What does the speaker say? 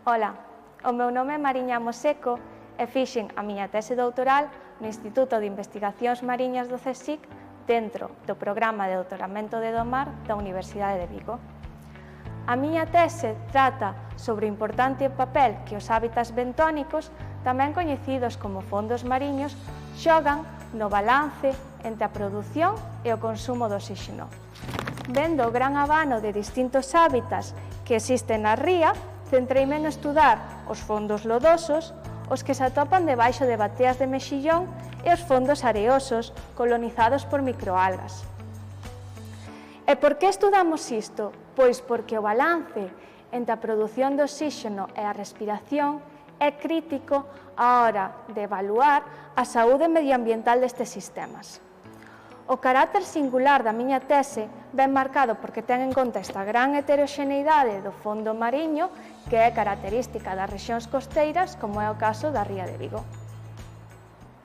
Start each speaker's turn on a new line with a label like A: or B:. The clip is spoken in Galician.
A: Ola, o meu nome é Mariña Moseco e fixen a miña tese doutoral no Instituto de Investigacións Mariñas do CSIC dentro do programa de doutoramento de Domar da Universidade de Vigo. A miña tese trata sobre o importante papel que os hábitats bentónicos, tamén coñecidos como fondos mariños, xogan no balance entre a produción e o consumo de oxígeno. Vendo o gran abano de distintos hábitats que existen na ría, centreime en estudar os fondos lodosos, os que se atopan debaixo de bateas de mexillón e os fondos areosos colonizados por microalgas. E por que estudamos isto? Pois porque o balance entre a produción de oxígeno e a respiración é crítico á hora de evaluar a saúde medioambiental destes sistemas. O carácter singular da miña tese ven marcado porque ten en conta esta gran heteroxeneidade do fondo mariño que é característica das rexións costeiras, como é o caso da Ría de Vigo.